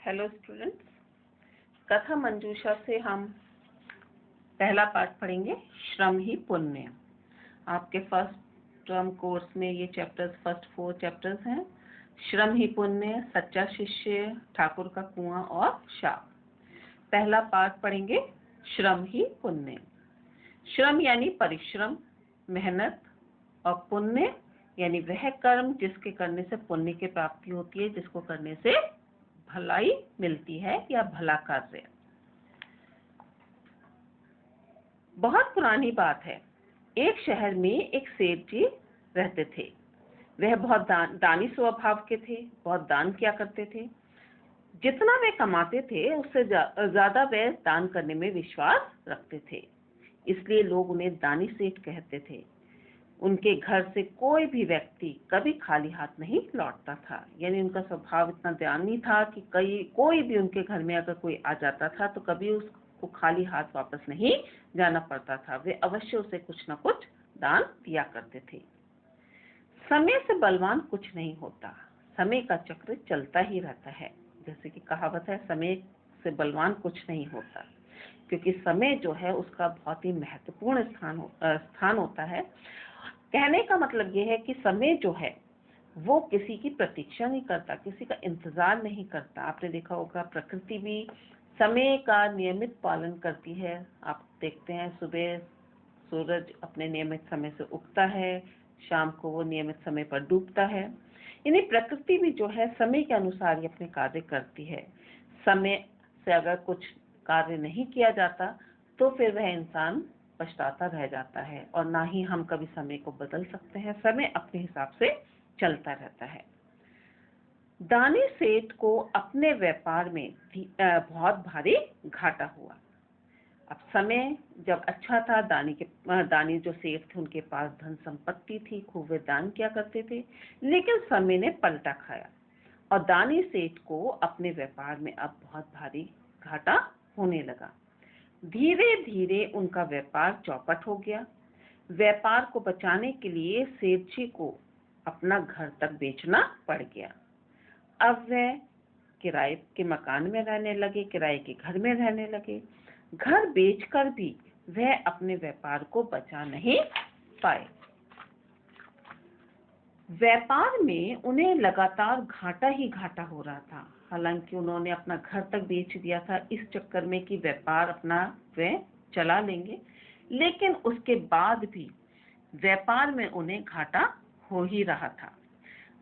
Hello students, कथा मंजूषा से हम पहला पाठ पढ़ेंगे, श्रम ही पुण्य। आपके फर्स्ट टर्म कोर्स में ये चैप्टर्स, फर्स्ट 4 चैप्टर्स हैं। श्रम ही पुण्य, सच्चा शिष्य, ठाकुर का कुआं और शाप। पहला पाठ पढ़ेंगे, श्रम ही पुण्य। श्रम यानी परिश्रम, मेहनत, और पुण्य यानी वह कर्म जिसके करने से पुण्य की प्राप्ति होती है, जिसको करने से भलाई मिलती है या भला कार्य। बहुत पुरानी बात है, एक शहर में एक सेठ जी रहते थे। वह बहुत दानी स्वभाव के थे, बहुत दान किया करते थे। जितना वे कमाते थे उससे ज्यादा वे दान करने में विश्वास रखते थे, इसलिए लोग उन्हें दानी सेठ कहते थे। उनके घर से कोई भी व्यक्ति कभी खाली हाथ नहीं लौटता था, यानी उनका स्वभाव इतना दानी था कि कोई भी उनके घर में अगर कोई आ जाता था तो कभी उसको खाली हाथ वापस नहीं जाना पड़ता था। वे अवश्य उसे कुछ न कुछ दान दिया करते थे। समय से बलवान कुछ नहीं होता, समय का चक्र चलता ही रहता है। जैसे कि कहावत है, समय से बलवान कुछ नहीं होता, क्योंकि समय जो है उसका बहुत ही महत्वपूर्ण स्थान होता है। कहने का मतलब ये है कि समय जो है वो किसी की प्रतीक्षा नहीं करता, किसी का इंतजार नहीं करता। आपने देखा होगा, प्रकृति भी समय का नियमित पालन करती है। आप देखते हैं, सुबह सूरज अपने नियमित समय से उगता है, शाम को वो नियमित समय पर डूबता है। यानी प्रकृति भी जो है समय के अनुसार ही अपने कार्य करती है। समय से अगर कुछ कार्य नहीं किया जाता तो फिर वह इंसान पछताता रह जाता है, और ना ही हम कभी समय को बदल सकते हैं। समय अपने हिसाब से चलता रहता है। दानी सेठ को अपने व्यापार में बहुत भारी घाटा हुआ। अब समय जब अच्छा था, दानी जो सेठ थे उनके पास धन संपत्ति थी, खूब वे दान किया करते थे। लेकिन समय ने पलटा खाया और दानी सेठ को अपने व्यापार में अब बहुत भारी घाटा होने लगा। धीरे धीरे उनका व्यापार चौपट हो गया। व्यापार को बचाने के लिए सेठ जी को अपना घर तक बेचना पड़ गया। अब वह किराए के मकान में रहने लगे, किराए के घर में रहने लगे। घर बेचकर भी वह अपने व्यापार को बचा नहीं पाए। व्यापार में उन्हें लगातार घाटा ही घाटा हो रहा था। हालांकि उन्होंने अपना घर तक बेच दिया था इस चक्कर में कि व्यापार अपना वे चला लेंगे, लेकिन उसके बाद भी व्यापार में उन्हें घाटा हो ही रहा था।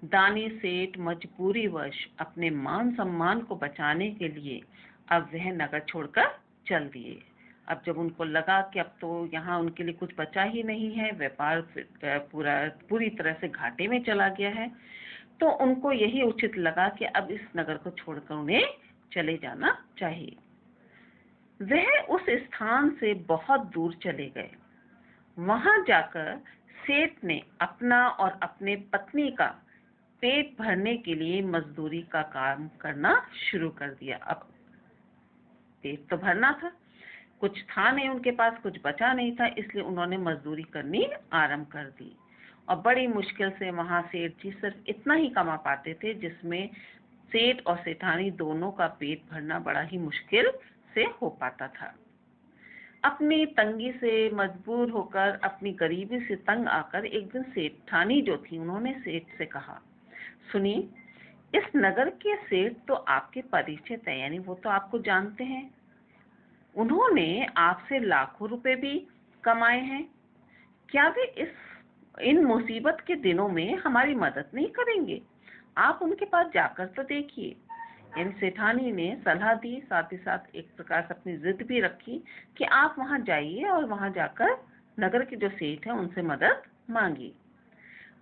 दानी सेठ मजबूरीवश अपने मान सम्मान को बचाने के लिए अब वह नगर छोड़कर चल दिए। अब जब उनको लगा कि अब तो यहाँ उनके लिए कुछ बचा ही नहीं है, व्यापार पूरी तरह से घाटे में चला गया है, तो उनको यही उचित लगा कि अब इस नगर को छोड़कर उन्हें चले जाना चाहिए। वह उस स्थान से बहुत दूर चले गए। वहां जाकर सेठ ने अपना और अपने पत्नी का पेट भरने के लिए मजदूरी का काम करना शुरू कर दिया। अब पेट तो भरना था, कुछ था नहीं उनके पास, कुछ बचा नहीं था, इसलिए उन्होंने मजदूरी करनी आरंभ कर दी। और बड़ी मुश्किल से वहां सेठ जी सिर्फ इतना ही कमा पाते थे जिसमें सेठ और सेठानी दोनों का पेट भरना बड़ा ही मुश्किल से हो पाता था। अपनी तंगी से मजबूर होकर, अपनी गरीबी से तंग आकर एक दिन सेठानी जो थी, उन्होंने सेठ से कहा, सुनिए, इस नगर के सेठ तो आपके परिचित हैं, यानी वो तो आपको जानते हैं। उन्होंने आपसे लाखों रुपए भी कमाए हैं। क्या वे इन मुसीबत के दिनों में हमारी मदद नहीं करेंगे? आप उनके पास जाकर तो देखिए। यानी सेठानी ने सलाह दी, साथ ही साथ एक प्रकार से अपनी जिद भी रखी कि आप वहां जाइए और वहां जाकर नगर के जो सेठ हैं उनसे मदद मांगिए।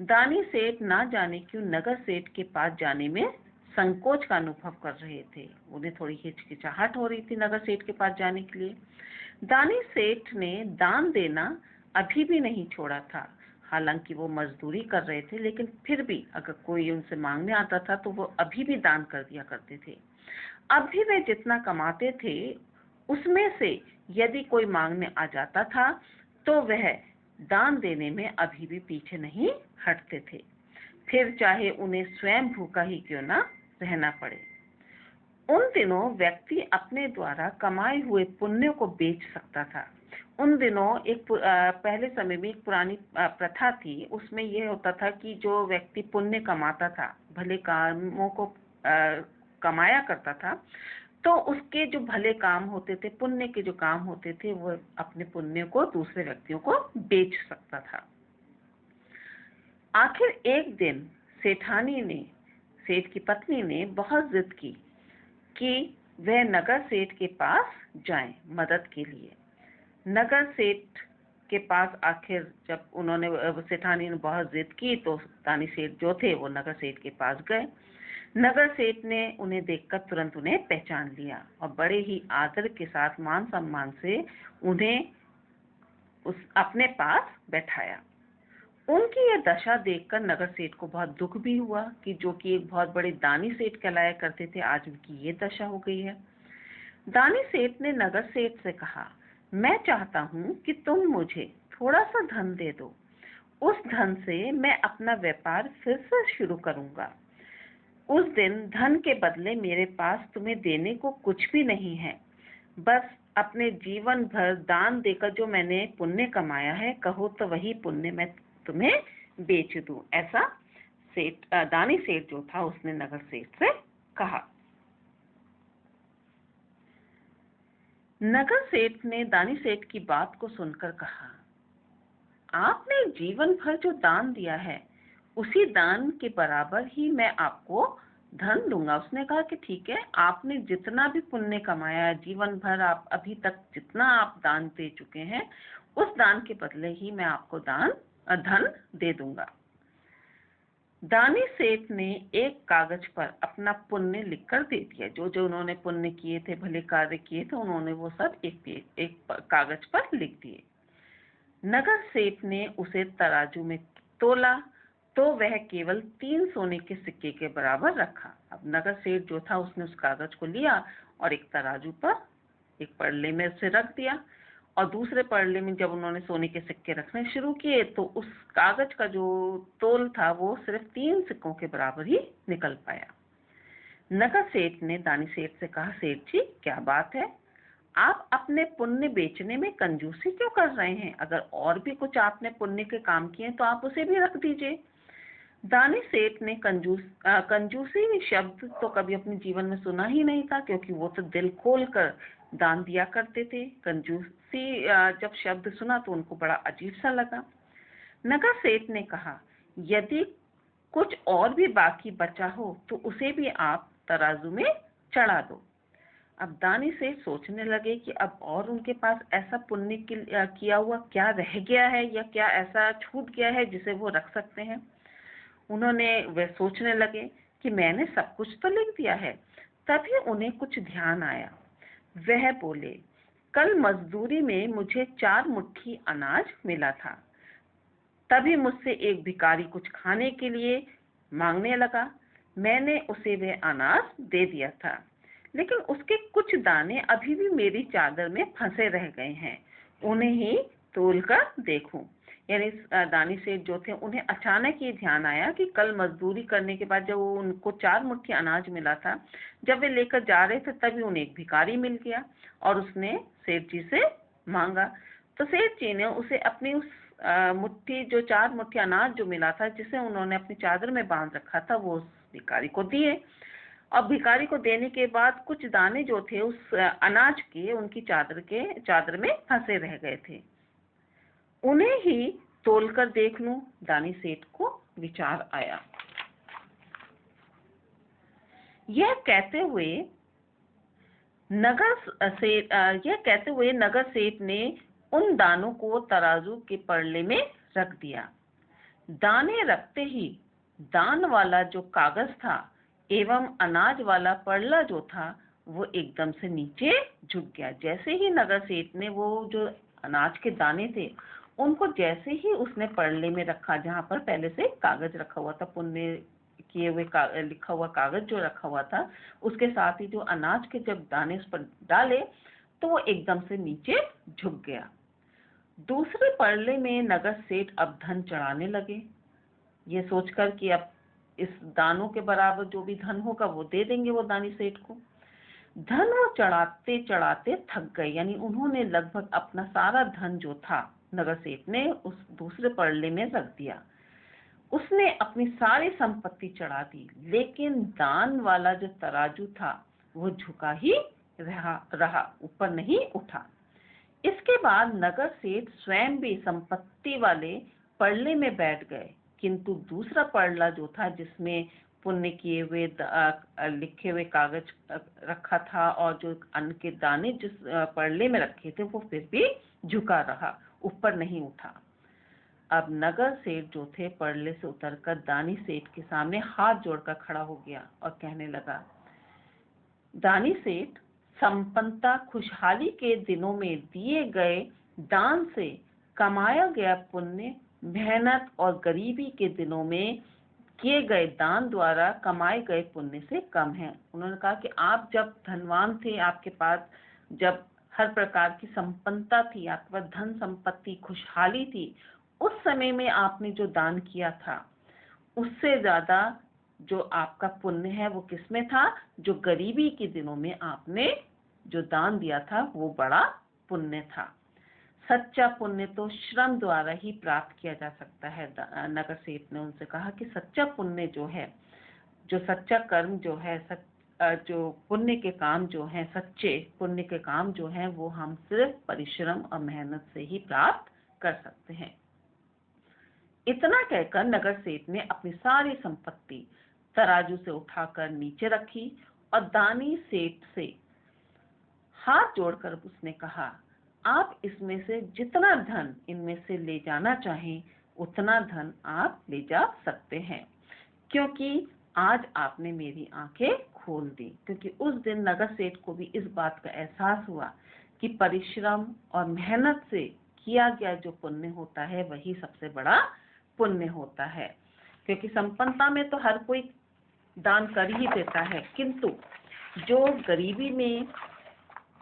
दानी सेठ ना जाने क्यों नगर सेठ के पास जाने में संकोच का अनुभव कर रहे थे। उन्हें थोड़ी हिचकिचाहट हो रही थी नगर सेठ के पास जाने के लिए। दानी सेठ ने दान देना अभी भी नहीं छोड़ा था। हालांकि वो मजदूरी कर रहे थे, लेकिन फिर भी अगर कोई उनसे मांगने आता था तो वो अभी भी दान कर दिया करते थे। अब भी वे जितना कमाते थे उसमें से यदि कोई मांगने आ जाता था तो वह दान देने में अभी भी पीछे नहीं हटते थे, फिर चाहे उन्हें स्वयं भूखा ही क्यों ना रहना पड़े। उन दिनों व्यक्ति अपने द्वारा कमाए हुए पुण्य को बेच सकता था। उन दिनों पहले समय में एक पुरानी प्रथा थी, उसमें यह होता था कि जो व्यक्ति पुण्य कमाता था, भले कामों को कमाया करता था, तो उसके जो भले काम होते थे, पुण्य के जो काम होते थे, वो अपने पुण्य को दूसरे व्यक्तियों को बेच सकता था। आखिर एक दिन सेठ की पत्नी ने बहुत जिद की कि वह नगर सेठ के पास जाएं मदद के लिए। नगर सेठ के पास आखिर जब सेठानी ने बहुत जिद की, तो दानी सेठ जो थे वो नगर सेठ के पास गए। नगर सेठ ने उन्हें देखकर तुरंत उन्हें पहचान लिया और बड़े ही आदर के साथ मान सम्मान से उन्हें अपने पास बैठाया। उनकी यह दशा देखकर नगर सेठ को बहुत दुख भी हुआ कि जो कि एक बहुत बड़े दानी सेठ कहलाया करते थे, आज उनकी ये दशा हो गई है। दानी सेठ ने नगर सेठ से कहा, मैं चाहता हूं कि तुम मुझे थोड़ा सा धन दे दो। उस धन से मैं अपना व्यापार फिर से शुरू करूंगा। उस दिन धन के बदले मेरे पास तुम्हें देने को कुछ भी नहीं है। बस अपने जीवन भर दान देकर जो मैंने पुण्य कमाया है, कहो तो वही पुण्य मैं तुम्हें बेच दूं। ऐसा दानी सेठ जो था उसने नगर सेठ से कहा। नगर सेठ ने दानी सेठ की बात को सुनकर कहा, आपने जीवन भर जो दान दिया है, उसी दान के बराबर ही मैं आपको धन दूंगा। उसने कहा कि ठीक है, आपने जितना भी पुण्य कमाया है जीवन भर, आप अभी तक जितना आप दान दे चुके हैं, उस दान के बदले ही मैं आपको धन दे दूंगा। दानी सेठ ने एक कागज पर अपना पुण्य लिखकर दे दिया। जो जो उन्होंने पुण्य किए थे, भले कार्य किए थे, उन्होंने वो सब एक कागज पर लिख दिए। नगर सेठ ने उसे तराजू में तोला तो वह केवल 3 सोने के सिक्के के बराबर रखा। अब नगर सेठ जो था उसने उस कागज को लिया और एक तराजू पर, एक पड़ले में उसे रख दिया, और दूसरे पड़ले में जब उन्होंने सोने के सिक्के रखने शुरू किए तो उस कागज का जो तोल था वो सिर्फ 3 सिक्कों के बराबर ही निकल पाया। नगर सेठ ने दानी सेठ से कहा, सेठ जी क्या बात है, आप अपने पुण्य बेचने में कंजूसी क्यों कर रहे हैं? अगर और भी कुछ आपने पुण्य के काम किए तो आप उसे भी रख दीजिए। दानी सेठ ने कंजूसी शब्द तो कभी अपने जीवन में सुना ही नहीं था, क्योंकि वो तो दिल खोल कर दान दिया करते थे। कंजूसी जब शब्द सुना तो उनको बड़ा अजीब सा लगा। नगर सेठ ने कहा, यदि कुछ और भी बाकी बचा हो तो उसे भी आप तराजू में चढ़ा दो। अब दानी सेठ सोचने लगे कि अब और उनके पास ऐसा पुण्य किया हुआ क्या रह गया है, या क्या ऐसा छूट गया है जिसे वो रख सकते हैं। वे सोचने लगे कि मैंने सब कुछ तो लिख दिया है। तभी उन्हें कुछ ध्यान आया। वह बोले, कल मजदूरी में मुझे 4 मुट्ठी अनाज मिला था। तभी मुझसे एक भिखारी कुछ खाने के लिए मांगने लगा। मैंने उसे वह अनाज दे दिया था, लेकिन उसके कुछ दाने अभी भी मेरी चादर में फंसे रह गए हैं। उन्हें ही तोल कर देखूं। यानी दानी सेठ जो थे, उन्हें अचानक ये ध्यान आया कि कल मजदूरी करने के बाद जब उनको 4 मुट्ठी अनाज मिला था, जब वे लेकर जा रहे थे तभी उन्हें एक भिखारी मिल गया और उसने सेठ जी से मांगा। तो सेठ जी ने उसे अपनी उस जो 4 मुट्ठी अनाज जो मिला था, जिसे उन्होंने अपनी चादर में बांध रखा था, वो उस भिखारी को दिए। और भिखारी को देने के बाद कुछ दाने जो थे उस अनाज के उनकी चादर में फंसे रह गए थे। उन्हें ही तोलकर देख लूं, दानी सेठ को विचार आया। यह कहते हुए नगर सेठ ने उन दानों को तराजू के पड़ले में रख दिया। दाने रखते ही दान वाला जो कागज था एवं अनाज वाला पड़ला जो था वो एकदम से नीचे झुक गया। जैसे ही नगर सेठ ने वो जो अनाज के दाने थे उनको जैसे ही उसने पड़ले में रखा, जहां पर पहले से कागज रखा हुआ था, पुण्य किए हुए लिखा हुआ कागज जो रखा हुआ था, उसके साथ ही जो अनाज के जब दाने उस पर डाले तो वो एकदम से नीचे झुक गया। दूसरे पड़ले में नगर सेठ अब धन चढ़ाने लगे, ये सोचकर कि अब इस दानों के बराबर जो भी धन होगा वो दे देंगे वो दानी सेठ को। धन वो चढ़ाते चढ़ाते थक गए, यानी उन्होंने लगभग अपना सारा धन जो था नगर सेठ ने उस दूसरे पड़ले में रख दिया। उसने अपनी सारी संपत्ति चढ़ा दी, लेकिन दान वाला जो तराजू था वो झुका ही रहा, ऊपर नहीं उठा। इसके बाद नगर सेठ स्वयं भी संपत्ति वाले पड़ले में बैठ गए, किंतु दूसरा पड़ला जो था जिसमें पुण्य किए हुए लिखे हुए कागज रखा था और जो अन्न के दाने जिस पड़ले में रखे थे वो फिर भी झुका रहा, ऊपर नहीं उठा। अब नगर सेठ जो थे पड़ले से उतरकर दानी सेठ के सामने हाथ जोड़कर खड़ा हो गया और कहने लगा, दानी सेठ, संपन्नता खुशहाली के दिनों में दिए गए दान से कमाया गया पुण्य मेहनत और गरीबी के दिनों में किए गए दान द्वारा कमाए गए पुण्य से कम है। उन्होंने कहा कि आप जब धनवान थे, आपके पास जब हर प्रकार की संपन्नता थी, आपके पास धन संपत्ति खुशहाली थी, उस समय में आपने जो दान किया था उससे ज्यादा जो आपका पुण्य है वो किसमें था? जो गरीबी के दिनों में आपने जो दान दिया था वो बड़ा पुण्य था। सच्चा पुण्य तो श्रम द्वारा ही प्राप्त किया जा सकता है। नगर सेठ ने उनसे कहा कि सच्चा पुण्य जो है, जो सच्चा कर्म जो है, जो पुण्य के काम जो हैं, सच्चे पुण्य के काम जो हैं, वो हम सिर्फ परिश्रम और मेहनत से ही प्राप्त कर सकते हैं। इतना कहकर नगर सेठ ने अपनी सारी संपत्ति तराजू से उठाकर नीचे रखी और दानी सेठ से हाथ जोड़कर उसने कहा, आप इसमें से जितना धन इनमें से ले जाना चाहें उतना धन आप ले जा सकते हैं, क्योंकि आज आपने मेरी आंखें खोल दी। क्योंकि उस दिन नगर सेठ को भी इस बात का एहसास हुआ कि परिश्रम और मेहनत से किया गया जो पुण्य होता है वही सबसे बड़ा पुण्य होता है। क्योंकि संपन्नता में तो हर कोई दान कर ही देता है, किंतु जो गरीबी में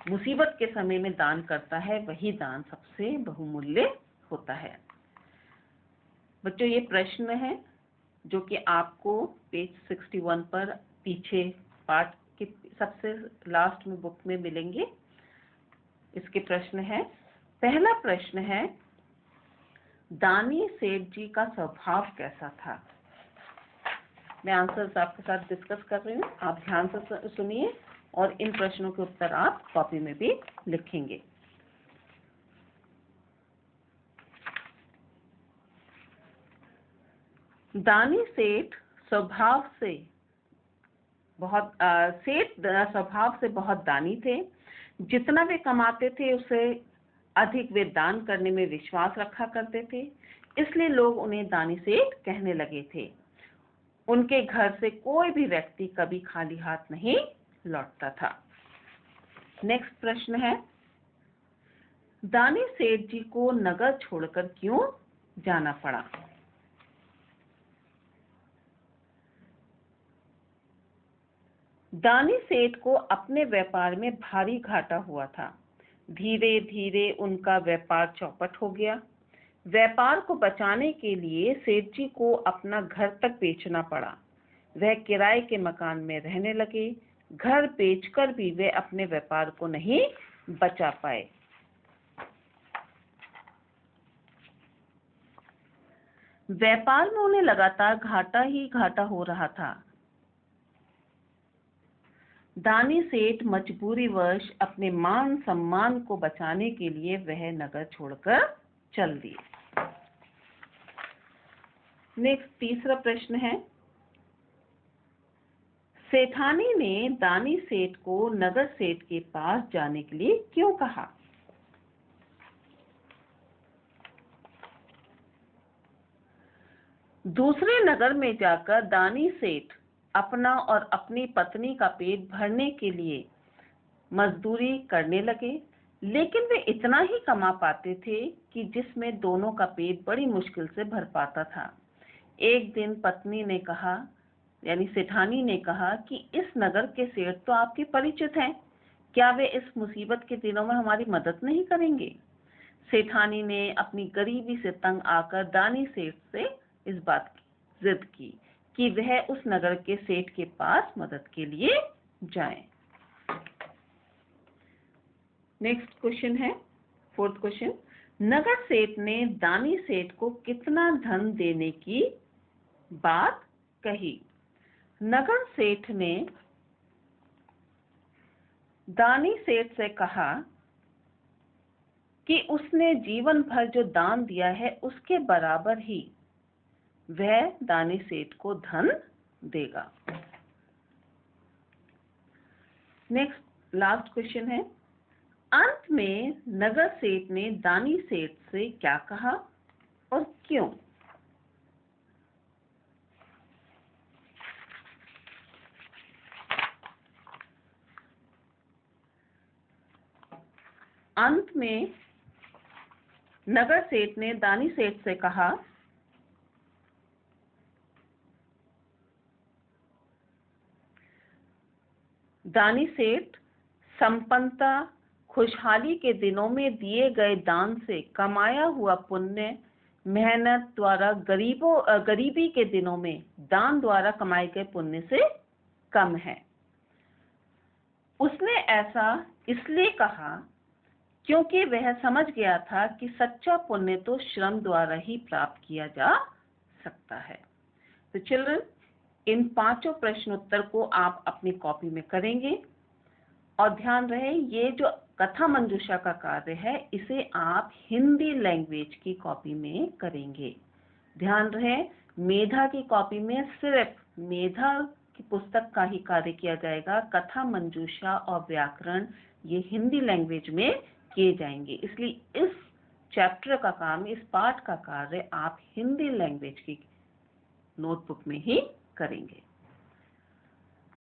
मुसीबत के समय में दान करता है वही दान सबसे बहुमूल्य होता है। बच्चों, ये प्रश्न है जो कि आपको पेज 61 पर पीछे पाठ के सबसे लास्ट में बुक में मिलेंगे। इसके प्रश्न है, पहला प्रश्न है, दानी सेठ जी का स्वभाव कैसा था? मैं आंसर्स आपके साथ डिस्कस कर रही हूँ, आप ध्यान से सुनिए और इन प्रश्नों के उत्तर आप कॉपी में भी लिखेंगे। दानी सेठ स्वभाव से बहुत दानी थे। जितना वे कमाते थे उससे अधिक वे दान करने में विश्वास रखा करते थे, इसलिए लोग उन्हें दानी सेठ कहने लगे थे। उनके घर से कोई भी व्यक्ति कभी खाली हाथ नहीं लौटता था। नेक्स्ट प्रश्न है, दानी सेठ जी को नगर छोड़कर क्यों जाना पड़ा? दानी सेठ को अपने व्यापार में भारी घाटा हुआ था। धीरे धीरे उनका व्यापार चौपट हो गया। व्यापार को बचाने के लिए सेठ जी को अपना घर तक बेचना पड़ा। वह किराए के मकान में रहने लगे। घर बेचकर भी वे अपने व्यापार को नहीं बचा पाए। व्यापार में उन्हें लगातार घाटा ही घाटा हो रहा था। दानी सेठ मजबूरीवश अपने मान सम्मान को बचाने के लिए वह नगर छोड़कर चल दिए। नेक्स्ट तीसरा प्रश्न है, सेठानी ने दानी सेठ को नगर सेठ के पास जाने के लिए क्यों कहा? दूसरे नगर में जाकर दानी सेठ अपना और अपनी पत्नी का पेट भरने के लिए मजदूरी करने लगे, लेकिन वे इतना ही कमा पाते थे कि जिसमें दोनों का पेट बड़ी मुश्किल से भर पाता था। एक दिन पत्नी ने कहा, यानी सेठानी ने कहा कि इस नगर के सेठ तो आपके परिचित हैं, क्या वे इस मुसीबत के दिनों में हमारी मदद नहीं करेंगे? सेठानी ने अपनी गरीबी से तंग आकर दानी सेठ से इस बात की जिद की कि वह उस नगर के सेठ के पास मदद के लिए जाएं। नेक्स्ट क्वेश्चन है, फोर्थ क्वेश्चन, नगर सेठ ने दानी सेठ को कितना धन देने की बात कही? नगर सेठ ने दानी सेठ से कहा कि उसने जीवन भर जो दान दिया है उसके बराबर ही वह दानी सेठ को धन देगा। नेक्स्ट लास्ट क्वेश्चन है, अंत में नगर सेठ ने दानी सेठ से क्या कहा और क्यों? अंत में नगर सेठ ने दानी सेठ से कहा दानी सेठ संपन्नता खुशहाली के दिनों में दिए गए दान से कमाया हुआ पुण्य मेहनत द्वारा गरीबी के दिनों में दान द्वारा कमाए गए पुण्य से कम है। उसने ऐसा इसलिए कहा क्योंकि वह समझ गया था कि सच्चा पुण्य तो श्रम द्वारा ही प्राप्त किया जा सकता है। तो चिल्ड्रन, इन 5 प्रश्नोत्तर को आप अपनी कॉपी में करेंगे और ध्यान रहे ये जो कथा मंजूषा का कार्य है इसे आप हिंदी लैंग्वेज की कॉपी में करेंगे। ध्यान रहे मेधा की कॉपी में सिर्फ मेधा की पुस्तक का ही कार्य किया जाएगा, कथा मंजूषा और व्याकरण ये हिंदी लैंग्वेज में किए जाएंगे। इसलिए इस चैप्टर का काम, इस पाठ का कार्य आप हिंदी लैंग्वेज की नोटबुक में ही करेंगे।